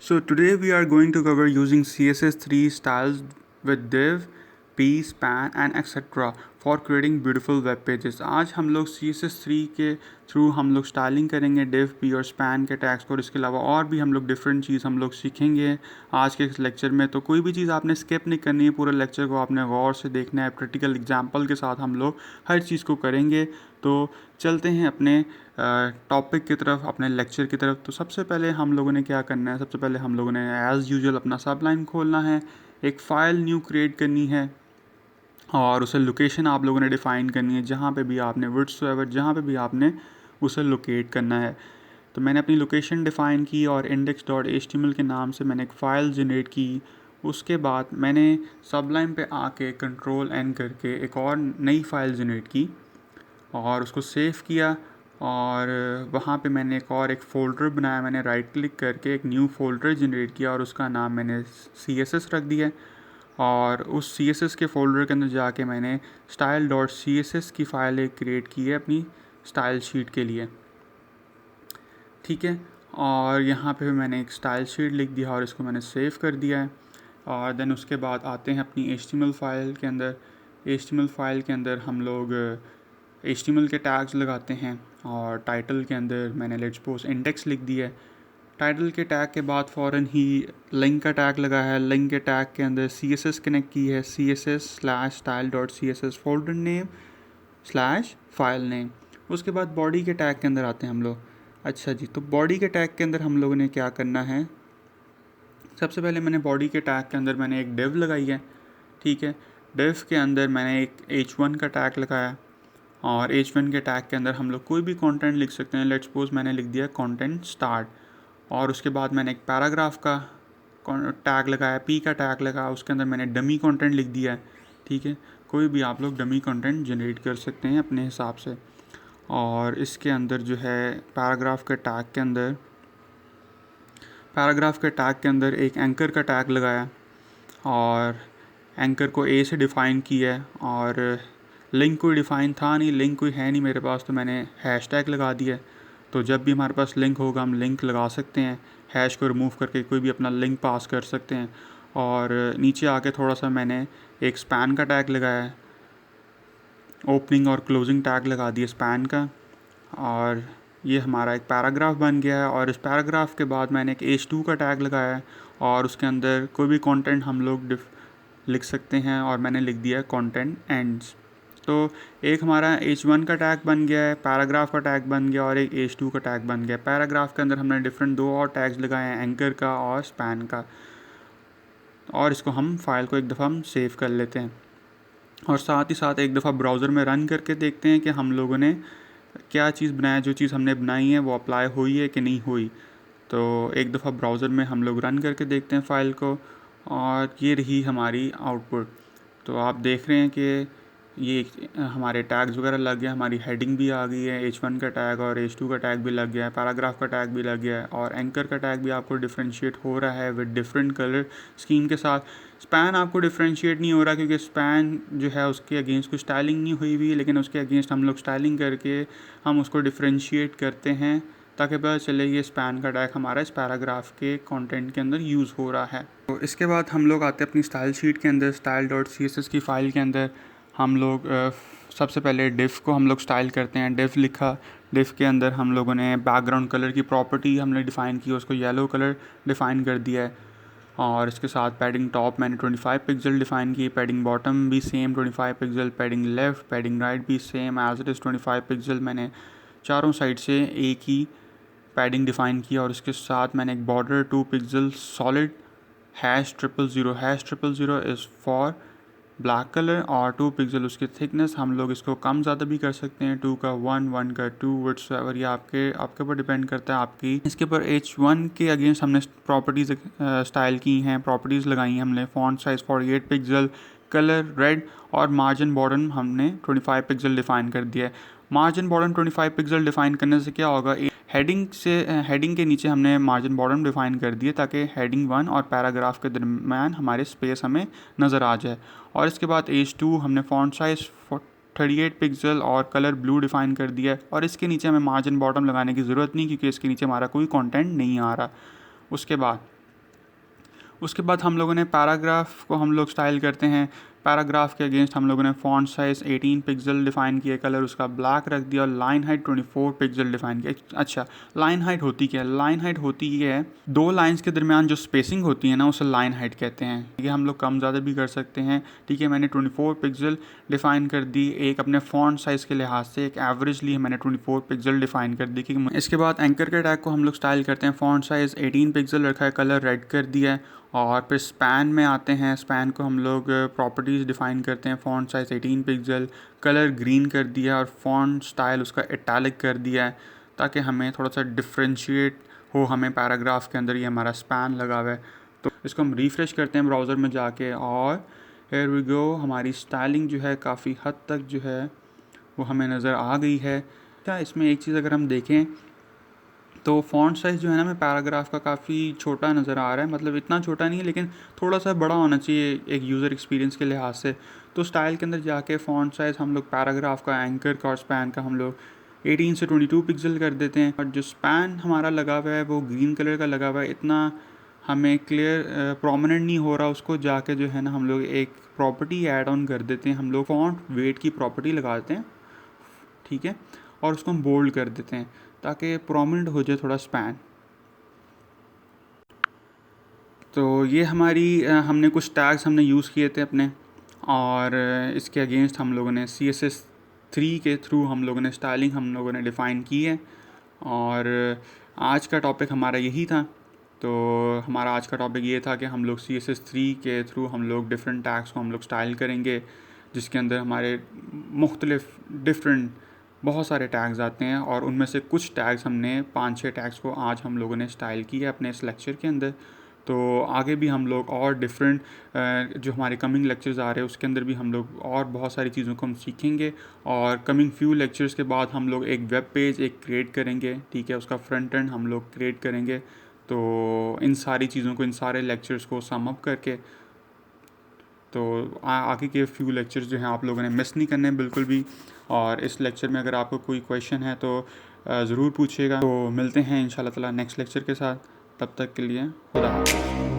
So today we are going to cover using CSS3 styles with div, p, span and etc. for creating beautiful web pages. आज हम लोग CSS3 के through हम लोग styling करेंगे div, p और span के टैग्स को, और इसके अलावा और भी हम लोग डिफरेंट चीज़ हम लोग सीखेंगे आज के इस लेक्चर में। तो कोई भी चीज़ आपने स्किप नहीं करनी है, पूरे लेक्चर को आपने गौर से देखना है। प्रैक्टिकल एग्जाम्पल के साथ हम लोग हर चीज़ को करेंगे। तो चलते हैं अपने टॉपिक की तरफ, अपने लेक्चर की तरफ। तो सबसे पहले हम लोगों ने क्या करना है, सबसे पहले हम लोगों ने एज़ यूजुअल अपना सबलाइन खोलना है, एक फ़ाइल न्यू क्रिएट करनी है और उसे लोकेशन आप लोगों ने डिफ़ाइन करनी है, जहाँ पे भी आपने व्हाटसोएवर जहाँ पे भी आपने उसे लोकेट करना है। तो मैंने अपनी लोकेशन डिफ़ाइन की और index.html के नाम से मैंने एक फ़ाइल जनरेट की। उसके बाद मैंने सबलाइन पे आके कंट्रोल एन करके एक और नई फ़ाइल जनरेट की और उसको सेव किया, और वहाँ पे मैंने एक फ़ोल्डर बनाया। मैंने राइट क्लिक करके एक न्यू फ़ोल्डर जनरेट किया और उसका नाम मैंने CSS रख दिया। और उस CSS के फ़ोल्डर के अंदर जाके मैंने style.css की फ़ाइल एक क्रिएट की है अपनी स्टाइल शीट के लिए, ठीक है। और यहाँ पे मैंने एक स्टाइल शीट लिख दिया और इसको मैंने सेव कर दिया है। और देन उसके बाद आते हैं अपनी HTML फ़ाइल के अंदर। HTML फ़ाइल के अंदर हम लोग HTML के टैग्स लगाते हैं और टाइटल के अंदर मैंने लेट्स सपोज इंडेक्स लिख दिया है। टाइटल के टैग के बाद फ़ौरन ही लिंक का टैग लगा है। लिंक के टैग के अंदर CSS कनेक्ट की है, CSS/style.css folder name /file name. उसके बाद बॉडी के टैग के अंदर आते हैं हम लोग। अच्छा जी, तो बॉडी के टैग के अंदर हम लोगों ने क्या करना है, सबसे पहले मैंने बॉडी के टैग के अंदर मैंने एक डिव लगाई है, ठीक है। डिव के अंदर मैंने एक h1 का टैग लगाया और h1 के टैग के अंदर हम लोग कोई भी कंटेंट लिख सकते हैं। लेट्स सपोज मैंने लिख दिया कंटेंट स्टार्ट, और उसके बाद मैंने एक पैराग्राफ का टैग लगाया, p का टैग लगा, उसके अंदर मैंने डमी कंटेंट लिख दिया है, ठीक है। कोई भी आप लोग डमी कंटेंट जनरेट कर सकते हैं अपने हिसाब से। और इसके अंदर जो है पैराग्राफ के टैग के अंदर एक एंकर का टैग लगाया और एंकर को A से डिफ़ाइन किया है। और लिंक कोई डिफ़ाइन था नहीं, लिंक कोई है नहीं मेरे पास, तो मैंने हैशटैग लगा दिया। तो जब भी हमारे पास लिंक होगा हम लिंक लगा सकते हैं, हैश को रिमूव करके कोई भी अपना लिंक पास कर सकते हैं। और नीचे आके थोड़ा सा मैंने एक स्पैन का टैग लगाया है, ओपनिंग और क्लोजिंग टैग लगा दिया स्पैन का, और ये हमारा एक पैराग्राफ बन गया है। और इस पैराग्राफ के बाद मैंने एक h2 का टैग लगाया है और उसके अंदर कोई भी कंटेंट हम लोग लिख सकते हैं, और मैंने लिख दिया है कंटेंट एंड्स। तो एक हमारा h1 का टैग बन गया है, पैराग्राफ का टैग बन गया और एक h2 का टैग बन गया। पैराग्राफ के अंदर हमने डिफरेंट दो और टैग्स लगाए हैं, एंकर का और स्पैन का। और इसको हम फाइल को एक दफ़ा हम सेव कर लेते हैं और साथ ही साथ एक दफ़ा ब्राउज़र में रन करके देखते हैं कि हम लोगों ने क्या चीज़ बनाया, जो चीज़ हमने बनाई है वो अप्लाई हुई है कि नहीं हुई। तो एक दफ़ा ब्राउज़र में हम लोग रन करके देखते हैं फ़ाइल को, और ये रही हमारी आउटपुट। तो आप देख रहे हैं कि ये हमारे टैग्स वगैरह लग गया, हमारी हेडिंग भी आ गई है, h1 का टैग और h2 का टैग भी लग गया है, पैराग्राफ का टैग भी लग गया है, और एंकर का टैग भी आपको डिफरेंशिएट हो रहा है विद डिफरेंट कलर स्कीम के साथ। स्पैन आपको डिफरेंशिएट नहीं हो रहा क्योंकि स्पैन जो है उसके अगेंस्ट कोई स्टाइलिंग नहीं हुई हुई, लेकिन उसके अगेंस्ट हम लोग स्टाइलिंग करके हम उसको डिफरेंशिएट करते हैं ताकि पता चले ये स्पैन का टैग हमारा इस पैराग्राफ के कंटेंट के अंदर यूज़ हो रहा है। तो इसके बाद हम लोग आते हैं अपनी स्टाइल शीट के अंदर। style.css की फ़ाइल के अंदर हम लोग सबसे पहले डिफ़ को हम लोग स्टाइल करते हैं। डिफ़ लिखा, डिफ़ के अंदर हम लोगों ने बैकग्राउंड कलर की प्रॉपर्टी हमने डिफ़ाइन की, उसको येलो कलर डिफ़ाइन कर दिया है। और इसके साथ पैडिंग टॉप मैंने 25 पिक्सल डिफ़ाइन की, पैडिंग बॉटम भी same 25 pixel, padding left padding right भी same as it is 25 pixel. मैंने चारों साइड से एक ही पैडिंग डिफ़ाइन की, और इसके साथ मैंने एक border 2 pixel solid #000 is for black colour, और 2 पिक्सल उसकी थिकनेस। हम लोग इसको कम ज़्यादा भी कर सकते हैं, 2 का 1, 1 का 2, व्हाटसोएवर, ये आपके ऊपर डिपेंड करता है आपकी। इसके ऊपर h1 के अगेंस्ट हमने प्रॉपर्टीज़ स्टाइल की हैं, प्रॉपर्टीज़ लगाई हैं हमने। Font size 48 pixel, colour red, और मार्जिन बॉर्डर हमने 25 पिक्सल डिफ़ाइन कर दिया है। मार्जिन बॉर्डर 25 पिक्सल डिफ़ाइन करने से क्या होगा, हेडिंग के नीचे हमने मार्जिन बॉर्डर डिफ़ाइन कर दिए ताकि हेडिंग 1 और पैराग्राफ के दरम्यान हमारे स्पेस हमें नज़र आ जाए। और इसके बाद h2 हमने फॉन्ट साइज़ 38 पिक्सल और कलर ब्लू डिफ़ाइन कर दिया है, और इसके नीचे हमें मार्जिन बॉटम लगाने की ज़रूरत नहीं क्योंकि इसके नीचे हमारा कोई कंटेंट नहीं आ रहा। उसके बाद उसके बाद हम लोगों ने पैराग्राफ को हम लोग स्टाइल करते हैं। पैराग्राफ के अगेंस्ट हम लोगों ने फ़ॉन्ट साइज़ 18 पिक्सल डिफ़ाइन किया, कलर उसका ब्लैक रख दिया और लाइन हाइट 24 पिक्सल डिफ़ाइन किया। अच्छा, लाइन हाइट होती क्या है? लाइन हाइट होती ये है, दो लाइंस के दरमियान जो स्पेसिंग होती है ना, उसे लाइन हाइट कहते हैं। ठीक है, हम लोग कम ज़्यादा भी कर सकते हैं। ठीक है, मैंने 24 पिक्सल डिफ़ाइन कर दी, एक अपने फ़ॉन्ट साइज़ के लिहाज से एक एवरेजली मैंने 24 पिक्सल डिफ़ाइन कर दी। कि इसके बाद एंकर के टैग को हम लोग स्टाइल करते हैं। फ़ॉन्ट साइज़ 18 पिक्सल रखा है, कलर रेड कर दिया है। और फिर स्पैन में आते हैं। स्पैन को हम लोग प्रॉपर्टीज़ डिफ़ाइन करते हैं। Font size 18 pixel, colour green कर दिया और फ़ॉन्ट स्टाइल उसका इटैलिक कर दिया है, ताकि हमें थोड़ा सा डिफ्रेंशिएट हो हमें पैराग्राफ के अंदर ये हमारा स्पैन लगा हुआ है। तो इसको हम रिफ़्रेश करते हैं ब्राउज़र में जाके और हियर वी गो, हमारी स्टाइलिंग जो है काफ़ी हद तक जो है वो हमें नज़र आ गई है। क्या इसमें एक चीज़ अगर हम देखें तो फ़ॉन्ट साइज़ जो है ना, हमें पैराग्राफ का काफ़ी छोटा नज़र आ रहा है। मतलब इतना छोटा नहीं है, लेकिन थोड़ा सा बड़ा होना चाहिए एक यूज़र एक्सपीरियंस के लिहाज से। तो स्टाइल के अंदर जाके फ़ॉन्ट साइज़ हम लोग पैराग्राफ का, एंकर का और स्पैन का हम लोग 18 से 22 पिक्सल कर देते हैं। और जो स्पैन हमारा लगा हुआ है वो ग्रीन कलर का लगा हुआ है, इतना हमें क्लियर प्रोमिनेंट नहीं हो रहा। उसको जाके जो है ना हम लोग एक प्रॉपर्टी ऐड ऑन कर देते हैं। हम लोग फ़ॉन्ट वेट की प्रॉपर्टी लगा देते हैं, ठीक है, और उसको हम बोल्ड कर देते हैं ताकि प्रोमिनेंट हो जाए थोड़ा स्पैन। तो ये हमारी हमने कुछ टैग्स हमने यूज़ किए थे अपने, और इसके अगेंस्ट हम लोगों ने CSS3 के थ्रू हम लोगों ने स्टाइलिंग हम लोगों ने डिफ़ाइन की है। और आज का टॉपिक हमारा यही था। तो हमारा आज का टॉपिक ये था कि हम लोग CSS3 के थ्रू हम लोग डिफरेंट टैग्स को हम लोग स्टाइल करेंगे, जिसके अंदर हमारे मुख्तलिफ डिफरेंट बहुत सारे टैग्स आते हैं। और उनमें से कुछ टैग्स हमने 5-6 टैग्स को आज हम लोगों ने स्टाइल किया अपने इस लेक्चर के अंदर। तो आगे भी हम लोग और डिफरेंट जो हमारे कमिंग लेक्चर्स आ रहे हैं उसके अंदर भी हम लोग और बहुत सारी चीज़ों को हम सीखेंगे। और कमिंग फ्यू लेक्चर्स के बाद हम लोग एक वेब पेज एक क्रिएट करेंगे, ठीक है, उसका फ्रंट एंड हम लोग क्रिएट करेंगे। तो इन सारी चीज़ों को, इन सारे लेक्चर्स को सम अप करके, तो आगे के फ्यू लेक्चर्स जो हैं आप लोगों ने मिस नहीं करने बिल्कुल भी। और इस लेक्चर में अगर आपको कोई क्वेश्चन है तो ज़रूर पूछिएगा। तो मिलते हैं इंशाल्लाह ताला नेक्स्ट लेक्चर के साथ। तब तक के लिए खुदा हाफ़िज़।